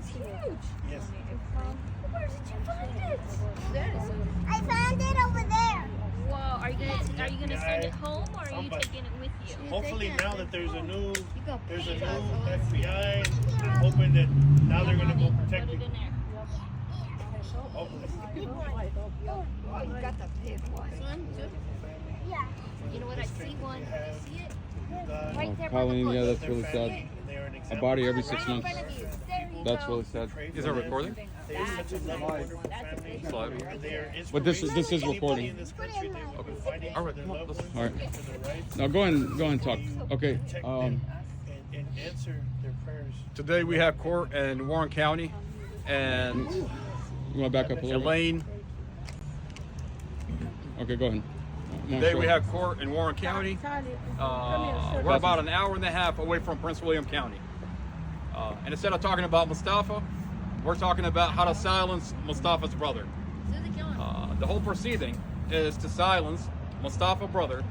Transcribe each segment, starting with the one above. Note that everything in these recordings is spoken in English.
That's huge. Yes. Where did you find it? I found it over there. Whoa, are you gonna send it home or are you Somebody- taking it with you? Hopefully now that there's a new FBI, I'm hoping that now they're gonna go protect Put it me. in there. Hopefully. Oh, you got the big one. Yeah. You know what? I see one. You see it? Right there by the Colleen, bush. yeah, that's really sad. They're an A example. body every Right 6 in months. front of you. There you That's go. really sad. Is it recording? They are such a loving, wonderful family. Slide. They are But this is inspiration. recording. Anybody in this country, they've been fighting All for right, their come on, loved let's- ones, All right. for their rights. Now go and talk. Okay. Protect them and answer their prayers. Today we have court in Warren County, and You want to back up a little bit? Elaine. Okay, go ahead. No, Today sure. we have court in Warren County. We're about an hour and a half away from Prince William County. And instead of talking about Mustafa, we're talking about how to silence Mustafa's brother. The whole proceeding is to silence Mustafa's brother,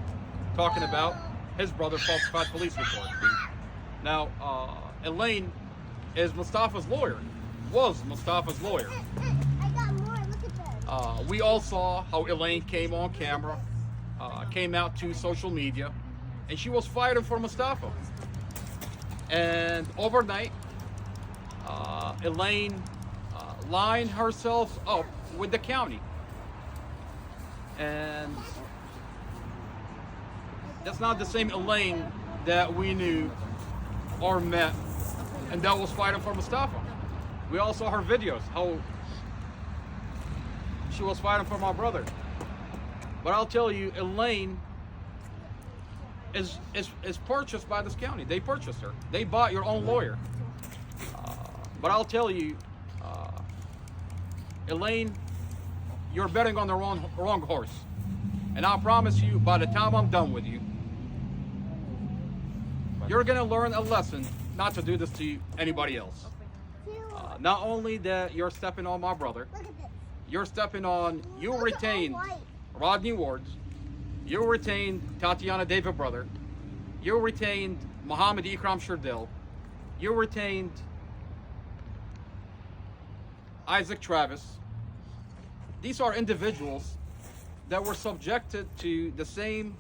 talking about his brother falsified police report. Now, Elaine is Mustafa's lawyer, was Mustafa's lawyer. I got more. Look at this. We all saw how Elaine came on camera, came out to social media, and she was fighting for Mustafa. And overnight, Elaine lined herself up with the county. And that's not the same Elaine that we knew or met and that was fighting for Mustafa. We all saw her videos, how she was fighting for my brother. But I'll tell you, Elaine is purchased by this county. They purchased her. They bought your own lawyer. But I'll tell you, Elaine, you're betting on the wrong horse. And I'll promise you, by the time I'm done with you, you're gonna learn a lesson not to do this to anybody else. Not only that you're stepping on my brother, Look at this. you're stepping on, you retained White. Rodney Wards, you retained Tatiana David brother, you retained Muhammad Ikram Sherdil, you retained Isaac Travis. These are individuals that were subjected to the same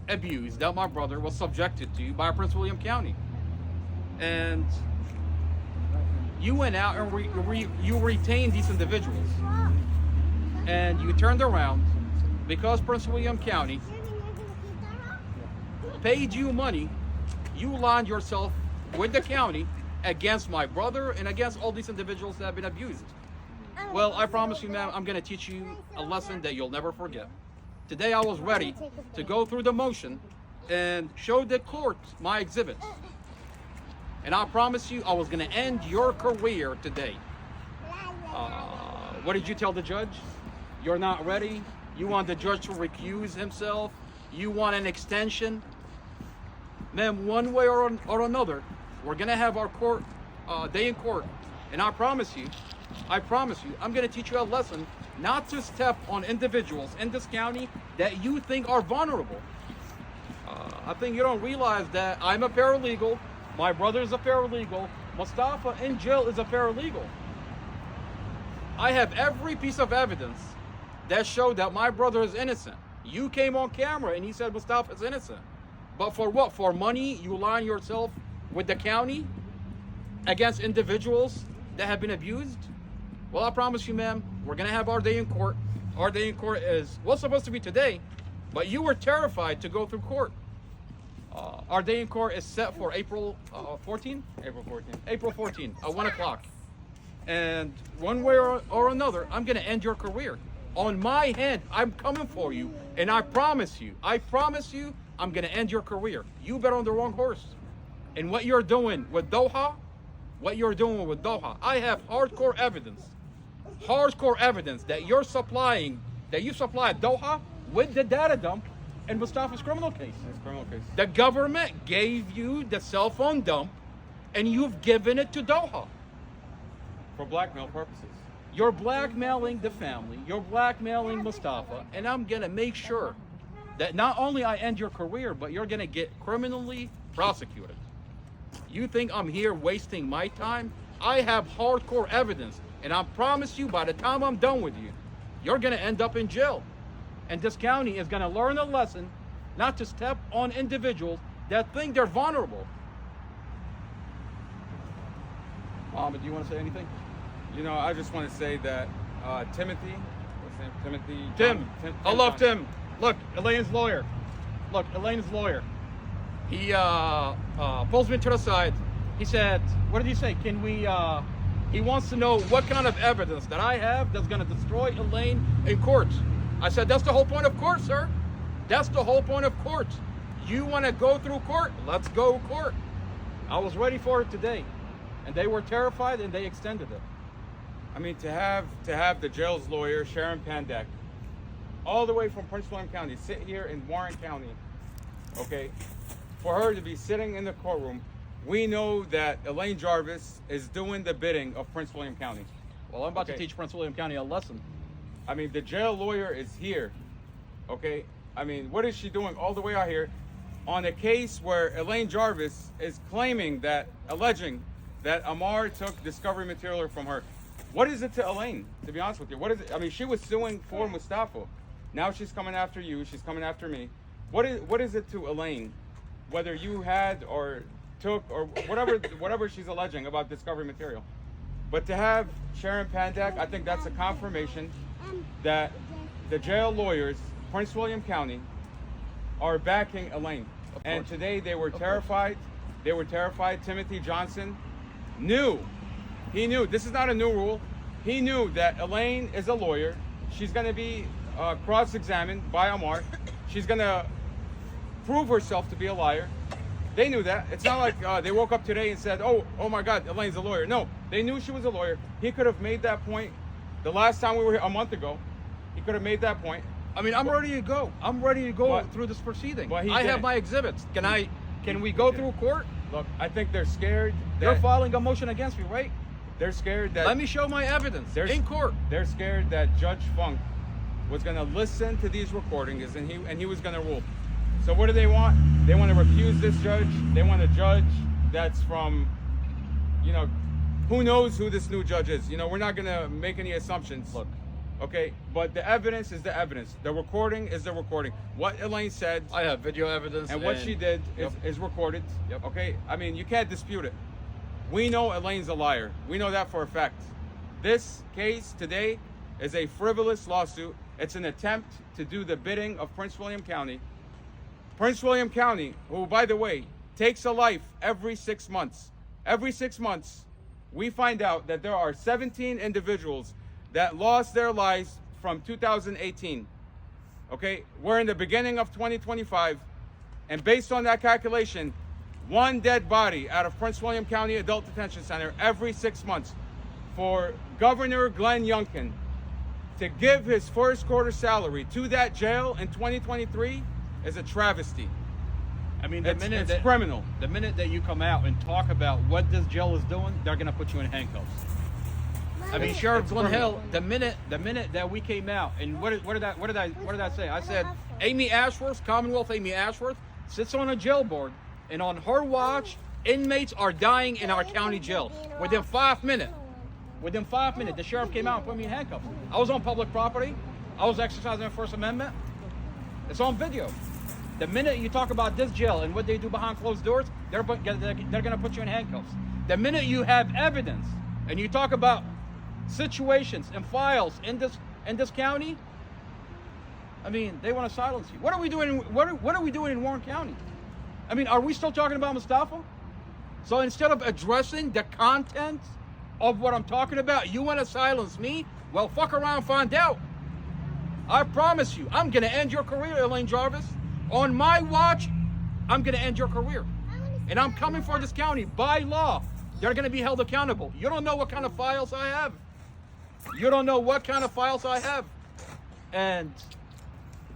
abuse that my brother was subjected to by Prince William County. And you went out and you retained these individuals. And you turned around because Prince William County paid you money. You lined yourself with the county against my brother and against all these individuals that have been abused. Well, I promise you, ma'am, I'm going to teach you a lesson that you'll never forget. Today I was ready to go through the motion and show the court my exhibits. And I promise you, I was going to end your career today. What did you tell the judge? You're not ready? You want the judge to recuse himself? You want an extension? Ma'am, one way or another, we're going to have our court day in court. And I promise you, I'm going to teach you a lesson not to step on individuals in this county that you think are vulnerable. I think you don't realize that I'm a paralegal, my brother is a paralegal, Mustafa in jail is a paralegal. I have every piece of evidence that showed that my brother is innocent. You came on camera and he said Mustafa is innocent. But for what? For money, you line yourself with the county against individuals that have been abused? Well, I promise you, ma'am, we're going to have our day in court. Our day in court was supposed to be today, but you were terrified to go through court. Our day in court is set for April 14? April 14th. April 14, at 1 o'clock. And one way or another, I'm going to end your career. On my hand, I'm coming for you. And I promise you, I'm going to end your career. You bet on the wrong horse. And what you're doing with Doha, I have hardcore evidence that you supplied Doha with the data dump in Mustafa's criminal case. It's a criminal case. The government gave you the cell phone dump and you've given it to Doha. For blackmail purposes. You're blackmailing the family, you're blackmailing Mustafa, and I'm gonna make sure that not only I end your career, but you're gonna get criminally prosecuted. You think I'm here wasting my time? I have hardcore evidence, and I promise you, by the time I'm done with you, you're gonna end up in jail. And this county is gonna learn a lesson not to step on individuals that think they're vulnerable. Mohammed, do you want to say anything? You know, I just want to say that Timothy, what's his name? Timothy. Tim. I love Johnson. Tim. Look, Elaine's lawyer. He pulls me to the side. He said, what did he say? Can we, he wants to know what kind of evidence that I have that's going to destroy Elaine in court. I said, that's the whole point of court, sir. That's the whole point of court. You want to go through court? Let's go court. I was ready for it today. And they were terrified and they extended it. I mean, to have the jail's lawyer, Sharon Pandek, all the way from Prince William County, sit here in Warren County, okay, for her to be sitting in the courtroom, we know that Elaine Jarvis is doing the bidding of Prince William County. Well, I'm about to teach Prince William County a lesson. I mean, the jail lawyer is here, okay? I mean, what is she doing all the way out here on a case where Elaine Jarvis is alleging that Amar took discovery material from her? What is it to Elaine, to be honest with you? What is it? I mean, she was suing for Mustafa. Now she's coming after you. She's coming after me. What is it to Elaine, whether you had or took or whatever she's alleging about discovery material? But to have Sharon Pandek, I think that's a confirmation that the jail lawyers, Prince William County, are backing Elaine. And today they were terrified. They were terrified. Timothy Johnson knew. He knew. This is not a new rule. He knew that Elaine is a lawyer. She's going to be cross-examined by Amar. She's going to prove herself to be a liar. They knew that. It's not like they woke up today and said, oh my God, Elaine's a lawyer. No, they knew she was a lawyer. He could have made that point the last time we were here a month ago. He could have made that point. I mean, I'm ready to go. I'm ready to go through this proceeding. I have my exhibits. Can we go through court? Look, I think they're scared. You're filing a motion against me, right? They're scared that... Let me show my evidence in court. They're scared that Judge Funk was going to listen to these recordings and he was going to rule. So what do they want? They want to recuse this judge. They want a judge that's from, you know, who knows who this new judge is. You know, we're not going to make any assumptions. Look. Okay, but the evidence is the evidence. The recording is the recording. What Elaine said... I have video evidence. And what she did is recorded. Yep. Okay, I mean, you can't dispute it. We know Elaine's a liar. We know that for a fact. This case today is a frivolous lawsuit. It's an attempt to do the bidding of Prince William County. Prince William County, who, by the way, takes a life every 6 months. Every 6 months, we find out that there are 17 individuals that lost their lives from 2018. Okay, we're in the beginning of 2025, and based on that calculation, one dead body out of Prince William County Adult Detention Center every 6 months. For Governor Glenn Youngkin to give his first quarter salary to that jail in 2023 is a travesty. I mean, it's criminal. The minute that you come out and talk about what this jail is doing, they're gonna put you in handcuffs. I mean, Sheriff Glenn Hill, the minute that we came out, and what did I say? I said, Amy Ashworth, Commonwealth Amy Ashworth, sits on a jail board, and on her watch, inmates are dying in our county jail. Within 5 minutes, the sheriff came out and put me in handcuffs. I was on public property. I was exercising the First Amendment. It's on video. The minute you talk about this jail and what they do behind closed doors, they're going to put you in handcuffs. The minute you have evidence and you talk about situations and files in this county, I mean, they want to silence you. What are we doing? What are we doing in Warren County? I mean, are we still talking about Mustafa? So instead of addressing the content of what I'm talking about, you want to silence me? Well, fuck around, find out. I promise you, I'm going to end your career, Elaine Jarvis. On my watch, I'm going to end your career. And I'm coming for this county by law. They're going to be held accountable. You don't know what kind of files I have. You don't know what kind of files I have. And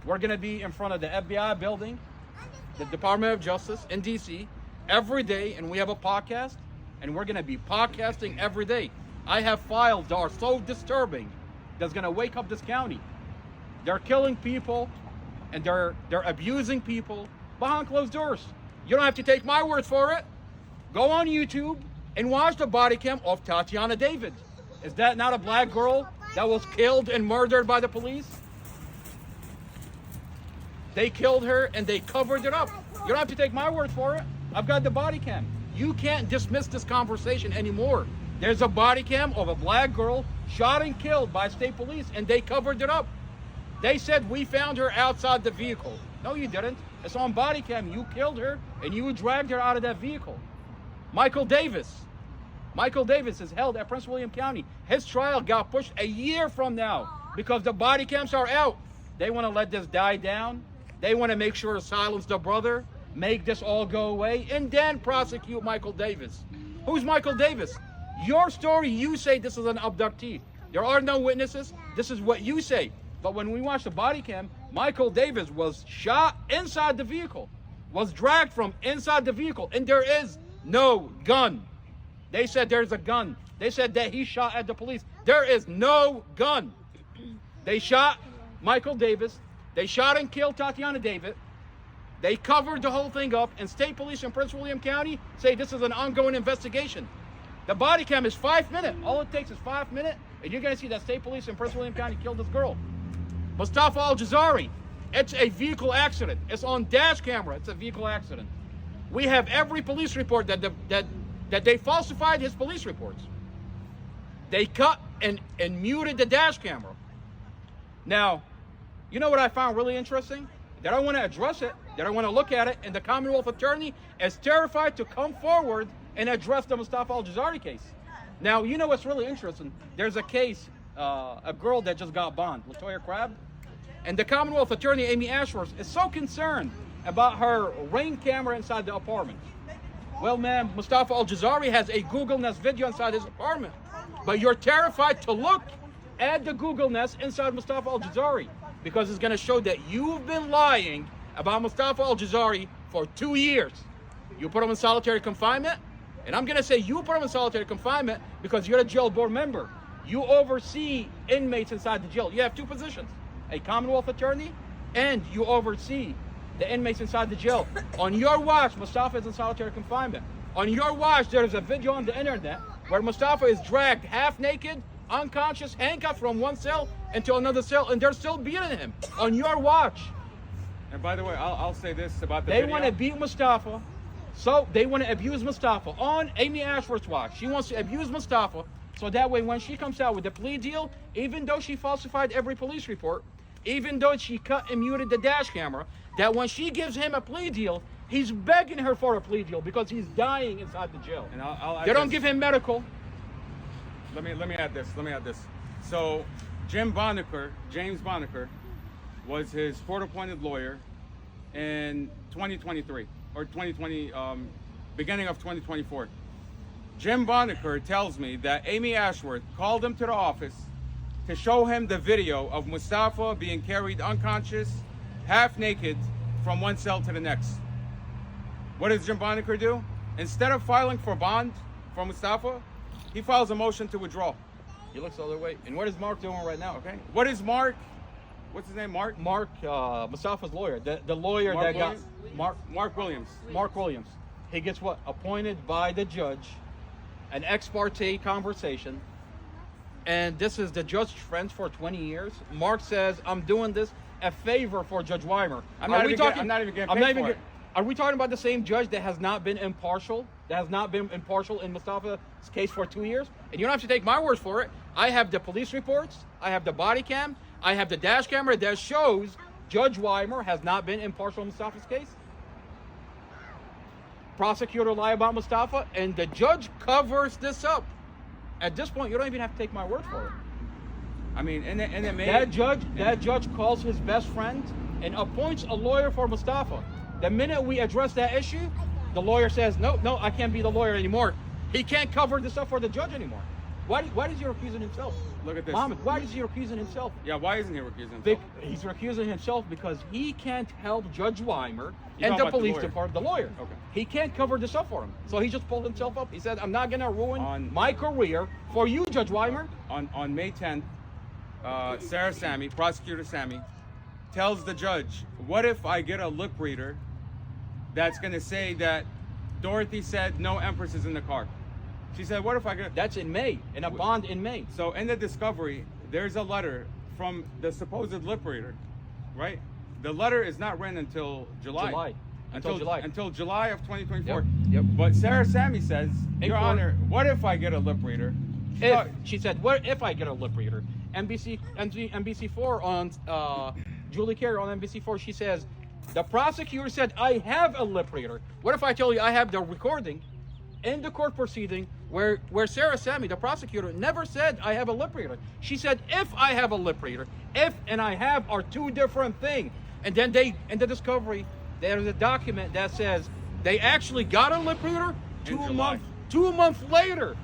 we're going to be in front of the FBI building, the Department of Justice in D.C. every day, and we have a podcast, and we're going to be podcasting every day. I have files that are so disturbing that's going to wake up this county. They're killing people, and they're abusing people behind closed doors. You don't have to take my word for it. Go on YouTube, and watch the body cam of Tatiana David. Is that not a black girl that was killed and murdered by the police? They killed her and they covered it up. You don't have to take my word for it. I've got the body cam. You can't dismiss this conversation anymore. There's a body cam of a black girl shot and killed by state police, and they covered it up. They said, we found her outside the vehicle. No, you didn't. It's on body cam. You killed her and you dragged her out of that vehicle. Michael Davis is held at Prince William County. His trial got pushed a year from now because the body cams are out. They want to let this die down. They want to make sure to silence the brother, make this all go away, and then prosecute Michael Davis. Who's Michael Davis? Your story, you say this is an abductee. There are no witnesses. This is what you say. But when we watch the body cam, Michael Davis was shot inside the vehicle, was dragged from inside the vehicle, and there is no gun. They said there's a gun. They said that he shot at the police. There is no gun. They shot Michael Davis. They shot and killed Tatiana David. They covered the whole thing up, and state police in Prince William County say this is an ongoing investigation. The body cam is 5 minutes. All it takes is 5 minutes, and you're going to see that state police in Prince William County killed this girl. Mustafa Al-Jazari, it's a vehicle accident. It's on dash camera. It's a vehicle accident. We have every police report that they falsified his police reports. They cut and muted the dash camera. Now, you know what I found really interesting? That I want to address it, that I want to look at it, and the Commonwealth Attorney is terrified to come forward and address the Mustafa Al-Jazari case. Now, you know what's really interesting? There's a case, a girl that just got bond, Latoya Crabb, and the Commonwealth Attorney, Amy Ashworth, is so concerned about her Ring camera inside the apartment. Well, ma'am, Mustafa Al-Jazari has a Google Nest video inside his apartment, but you're terrified to look at the Google Nest inside Mustafa Al-Jazari because it's going to show that you've been lying about Mustafa Al-Jazari for 2 years. You put him in solitary confinement, and I'm going to say you put him in solitary confinement because you're a jail board member. You oversee inmates inside the jail. You have two positions, a Commonwealth Attorney, and you oversee the inmates inside the jail. On your watch, Mustafa is in solitary confinement. On your watch, there's a video on the internet where Mustafa is dragged half naked, unconscious, handcuffed from one cell into another cell, and they're still beating him on your watch. And by the way, I'll say this about the They video. want to beat Mustafa, so they want to abuse Mustafa on Amy Ashworth's watch. She wants to abuse Mustafa, so that way when she comes out with a plea deal, even though she falsified every police report, even though she cut and muted the dash camera, that when she gives him a plea deal, he's begging her for a plea deal because he's dying inside the jail. And I'll They don't give him medical. Let me add this. So, James Bonaker, was his court-appointed lawyer in 2023 or 2020, beginning of 2024. Jim Bonaker tells me that Amy Ashworth called him to the office to show him the video of Mustafa being carried unconscious, half naked, from one cell to the next. What does Jim Bonaker do? Instead of filing for bond for Mustafa, he files a motion to withdraw. He looks the other way. And what is Mark doing right now? Okay. What is Mark? What's his name? Mark? Mark, Mustafa's lawyer, the lawyer Mark that got Williams? Mark Williams. Mark Williams. He gets what? Appointed by the judge, an ex parte conversation, and this is the judge's friends for 20 years. Mark says, I'm doing this a favor for Judge Weimer. I'm not even getting paid for it. Are we talking about the same judge that has not been impartial? That has not been impartial in Mustafa's case for 2 years? And you don't have to take my word for it. I have the police reports. I have the body cam. I have the dash camera that shows Judge Weimer has not been impartial in Mustafa's case. Prosecutor lie about Mustafa, and the judge covers this up. At this point, you don't even have to take my word for it. I mean, and it may... That judge calls his best friend and appoints a lawyer for Mustafa. The minute we address that issue, the lawyer says, no, I can't be the lawyer anymore. He can't cover this up for the judge anymore. Why is he recusing himself? Look at this. Mohammed, why is he recusing himself? Yeah, why isn't he recusing himself? He's recusing himself because he can't help Judge Weimer You're and talking the about the police lawyer. department, the lawyer. Okay. He can't cover this up for him. So he just pulled himself up. He said, I'm not going to ruin my career for you, Judge Weimer. On May 10th, Prosecutor Sammy, tells the judge, what if I get a lip reader that's going to say that Dorothy said no empresses in the car? She said, what if I get... That's in May, in a bond in May. So in the discovery, there's a letter from the supposed lip reader, right? The letter is not written until July. Until July of 2024. Yep. But Sarah Sammy says, Your April. Honor, what if I get a lip reader? She said, what if I get a lip reader? NBC4 on Julie Carey on NBC4, she says, the prosecutor said, I have a lip reader. What if I tell you I have the recording in the court proceeding where Sarah Sammy, the prosecutor, never said I have a lip reader. She said, if I have a lip reader, if and I have are two different things. And then in the discovery, there's a document that says they actually got a lip reader 2 months later.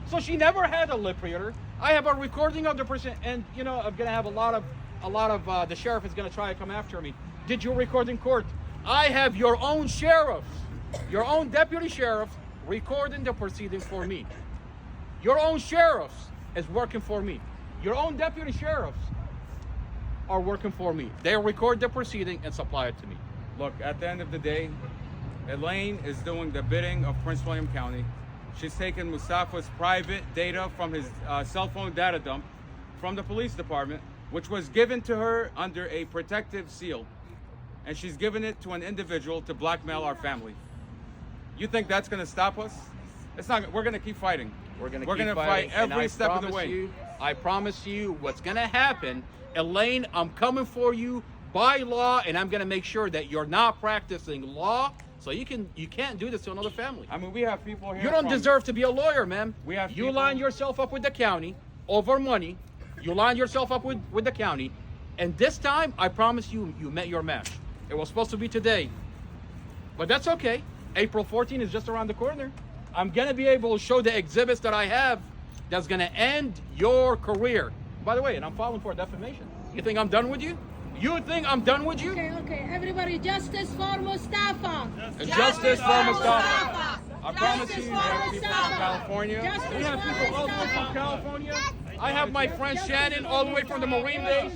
So she never had a lip reader. I have a recording of the person, and you know I'm gonna have a lot of the sheriff is gonna try to come after me. Did you record in court? I have your own sheriff, your own deputy sheriff recording the proceeding for me. Your own sheriff is working for me. Your own deputy sheriffs are working for me. They record the proceeding and supply it to me. Look, at the end of the day, Elaine is doing the bidding of Prince William County. She's taken Mustafa's private data from his cell phone data dump from the police department, which was given to her under a protective seal. And she's given it to an individual to blackmail our family. You think that's going to stop us? It's not. We're going to keep fighting. We're going to fight every step of the way. I promise you what's going to happen. Elaine, I'm coming for you by law, and I'm going to make sure that you're not practicing law. So you can't do this to another family. I mean, we have people here. You don't deserve to be a lawyer, man. We have you people... line yourself up with the county over money. You line yourself up with the county, and this time I promise you met your match. It was supposed to be today, but that's okay. April 14th is just around the corner. I'm gonna be able to show the exhibits that I have that's gonna end your career. By the way, and I'm filing for defamation. You think I'm done with you? You think I'm done with you? Okay. Everybody, justice for Mustafa. Justice for Mustafa. I promise Justice you, for we have people from Mustafa. California. Justice We have for people all the way from Mustafa. California. I have my friend Shannon all the way from the Marine base.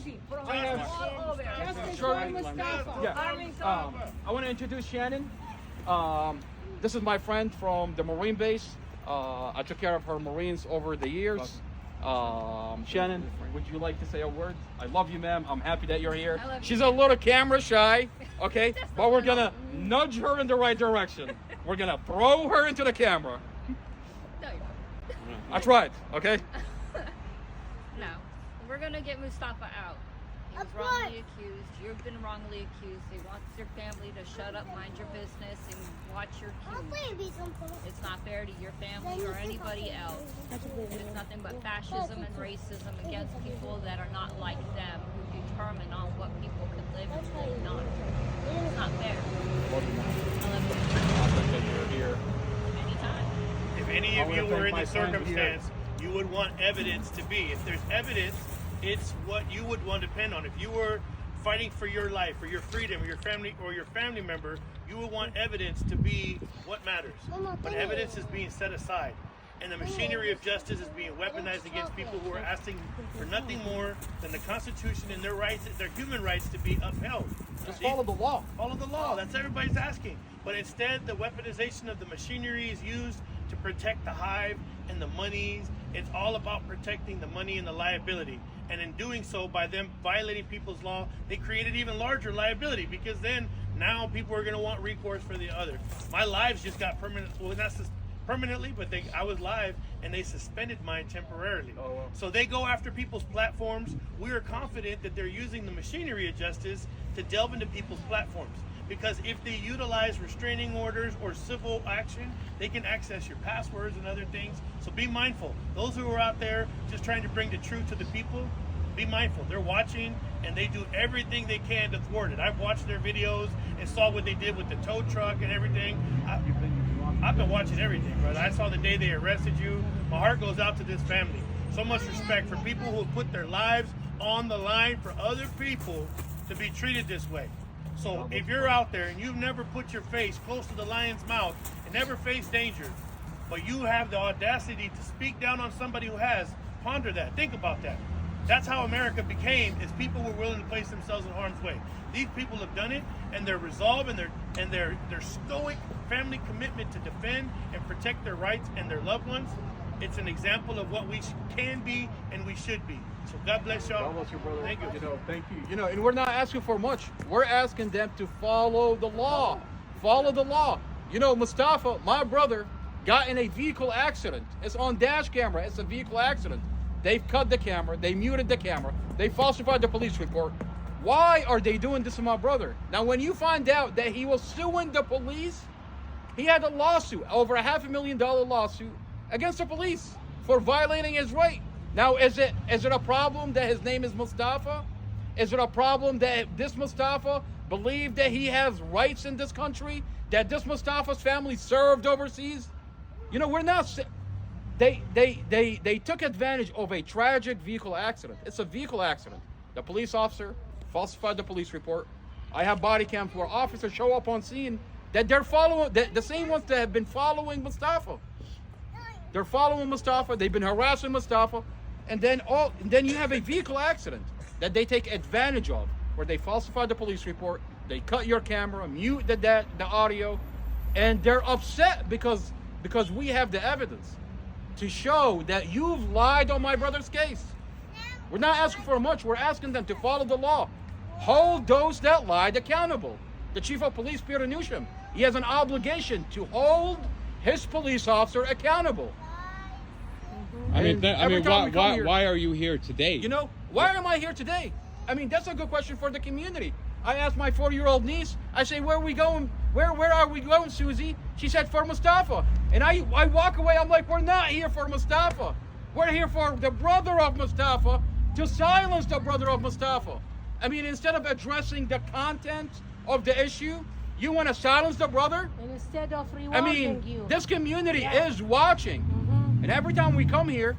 I have Justice Sure. for Mustafa. Yeah. I want to introduce Shannon. This is my friend from the Marine base. I took care of her Marines over the years. Shannon, would you like to say a word? I love you, ma'am. I'm happy that you're here. I love you. She's a little camera shy, okay? But we're going to nudge her in the right direction. We're going to throw her into the camera. No, you're not. I tried, okay? No. We're going to get Mustafa out. He was wrongly accused. You've been wrongly accused. He wants your family to shut up, mind your business, and watch your cues. It's not fair to your family or anybody else. It is nothing but fascism and racism against people that are not like them, who determine on what people can live and live not. It's not fair. I love you. You're here. Anytime. If any I of wanna you were thank in my this friend circumstance, you would want evidence to be. If there's evidence, it's what you would want to depend on. If you were fighting for your life or your freedom or your family member, you would want evidence to be what matters. But evidence is being set aside. And the machinery of justice is being weaponized against people who are asking for nothing more than the Constitution and their rights, their human rights, to be upheld. Just follow the law. Follow the law. That's what everybody's asking. But instead, the weaponization of the machinery is used to protect the hive and the monies. It's all about protecting the money and the liability. And in doing so, by them violating people's law, they created even larger liability, because then now people are going to want recourse for the other. My lives just got permanently, but I was live and they suspended mine temporarily. Oh, wow. So they go after people's platforms. We are confident that they're using the machinery of justice to delve into people's platforms. Because if they utilize restraining orders or civil action, they can access your passwords and other things. So be mindful. Those who are out there just trying to bring the truth to the people, be mindful. They're watching and they do everything they can to thwart it. I've watched their videos and saw what they did with the tow truck and everything. I've been watching everything, brother. I saw the day they arrested you. My heart goes out to this family. So much respect for people who have put their lives on the line for other people to be treated this way. So if you're out there and you've never put your face close to the lion's mouth and never faced danger, but you have the audacity to speak down on somebody who has, ponder that. Think about that. That's how America became, is people were willing to place themselves in harm's way. These people have done it, and their resolve and their and their stoic family commitment to defend and protect their rights and their loved ones, it's an example of what we can be and we should be. So God bless y'all. God bless you, brother. Thank you. Thank you. And we're not asking for much. We're asking them to follow the law. Follow the law. Mustafa, my brother, got in a vehicle accident. It's on dash camera. It's a vehicle accident. They've cut the camera. They muted the camera. They falsified the police report. Why are they doing this to my brother? Now, when you find out that he was suing the police, he had a lawsuit, over $500,000 lawsuit against the police for violating his right. Now, is it a problem that his name is Mustafa? Is it a problem that this Mustafa believed that he has rights in this country? That this Mustafa's family served overseas? We're not. They took advantage of a tragic vehicle accident. It's a vehicle accident. The police officer falsified the police report. I have body cams where officers show up on scene that they're following the same ones that have been following Mustafa. They're following Mustafa. They've been harassing Mustafa, and then you have a vehicle accident that they take advantage of, where they falsify the police report, they cut your camera, mute the audio, and they're upset because we have the evidence to show that you've lied on my brother's case. We're not asking for much. We're asking them to follow the law. Hold those that lied accountable. The chief of police, Peter Newsham, he has an obligation to hold his police officer accountable. Why are you here today? Why am I here today? That's a good question for the community. I asked my 4-year-old niece, I say, where are we going? Where are we going, Susie? She said, for Mustafa. And I walk away, I'm like, we're not here for Mustafa. We're here for the brother of Mustafa, to silence the brother of Mustafa. Instead of addressing the content of the issue, you want to silence the brother? And instead of rewarding you. This community is watching. Mm-hmm. And every time we come here,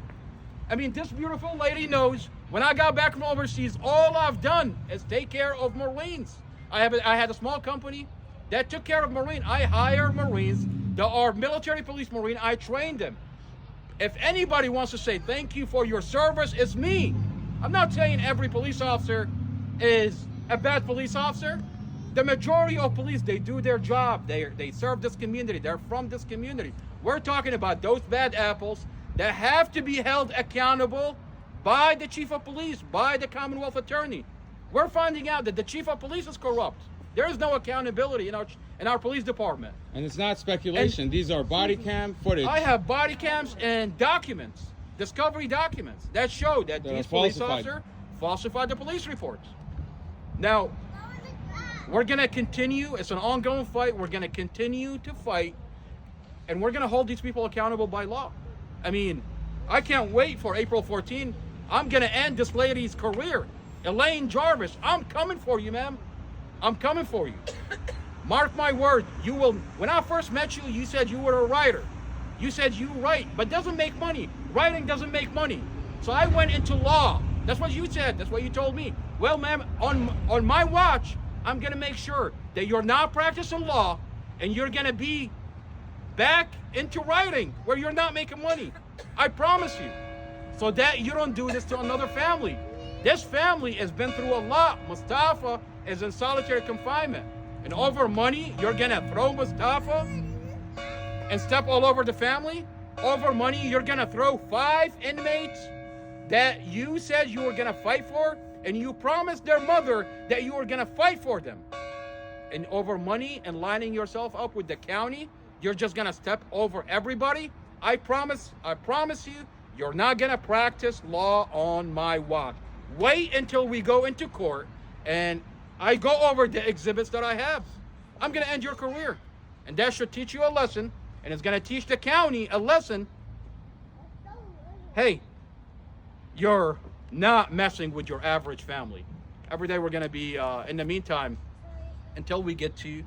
this beautiful lady knows when I got back from overseas, all I've done is take care of Marines. I had a small company that took care of Marine. I hire Marines that are military police Marine. I train them. If anybody wants to say thank you for your service, it's me. I'm not saying every police officer is a bad police officer. The majority of police, they do their job. They serve this community. They're from this community. We're talking about those bad apples that have to be held accountable by the chief of police, by the Commonwealth Attorney. We're finding out that the chief of police is corrupt. There is no accountability in our police department. And it's not speculation. These are body cam footage. I have body cams and documents, discovery documents, that show that these police officers falsified the police reports. Now, we're going to continue. It's an ongoing fight. We're going to continue to fight, and we're going to hold these people accountable by law. I can't wait for April 14. I'm going to end this lady's career. Elaine Jarvis, I'm coming for you, ma'am. I'm coming for you. Mark my word, you will. When I first met you, you said you were a writer. You said you write, but doesn't make money. Writing doesn't make money. So I went into law. That's what you said. That's what you told me. Well, ma'am, on my watch, I'm going to make sure that you're not practicing law and you're going to be back into writing where you're not making money. I promise you. So that you don't do this to another family. This family has been through a lot. Mustafa is in solitary confinement. And over money, you're going to throw Mustafa and step all over the family? Over money, you're going to throw 5 inmates that you said you were going to fight for, and you promised their mother that you were going to fight for them. And over money and lining yourself up with the county, you're just going to step over everybody? I promise you, you're not going to practice law on my watch. Wait until we go into court and I go over the exhibits that I have. I'm going to end your career. And that should teach you a lesson, and it's going to teach the county a lesson. Hey, you're not messing with your average family. Every day we're going to be, in the meantime, until we get to,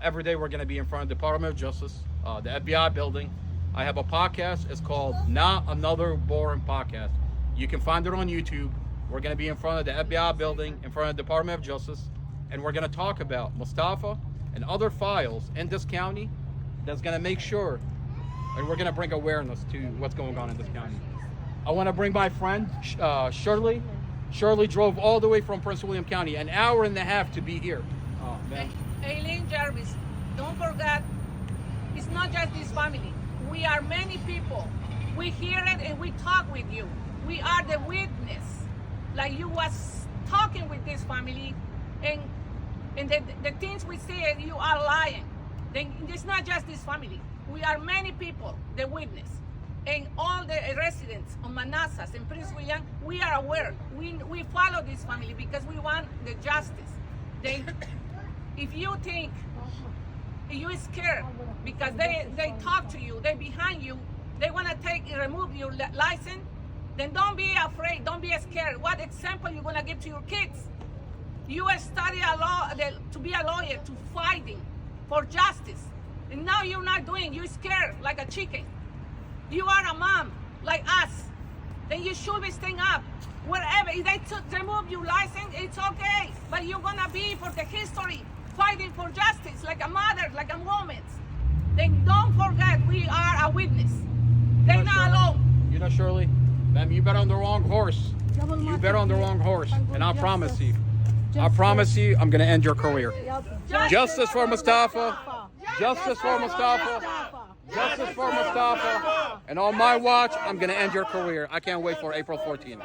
every day we're going to be in front of the Department of Justice, the FBI building. I have a podcast. It's called Not Another Boring Podcast. You can find it on YouTube. We're going to be in front of the FBI building, in front of the Department of Justice, and we're going to talk about Mustafa and other files in this county that's going to make sure, and we're going to bring awareness to what's going on in this county. I want to bring my friend, Shirley. Shirley drove all the way from Prince William County, an hour and a half to be here. Oh, man. Elaine Jarvis, don't forget, it's not just this family. We are many people. We hear it and we talk with you. We are the witness. Like you was talking with this family, and the things we say, you are lying. Then it's not just this family. We are many people, the witness. And all the residents of Manassas and Prince William, we are aware. We follow this family because we want the justice. If you think you're scared because they talk to you, they behind you, they want to remove your license, then don't be afraid, don't be scared. What example you gonna give to your kids? You study a law to be a lawyer, to fighting for justice, and now you're not doing. You're scared like a chicken. You are a mom like us. Then you should be staying up. Wherever if they remove your license, it's okay. But you're gonna be for the history, fighting for justice like a mother, like a woman. Then don't forget, we are a witness. They're not alone. You know, Shirley, ma'am, you bet on the wrong horse. You bet on the wrong horse, and I promise you, I'm gonna end your career. Justice for Mustafa. Justice for Mustafa. Justice for Mustafa. And on my watch, I'm gonna end your career. I can't wait for April 14th.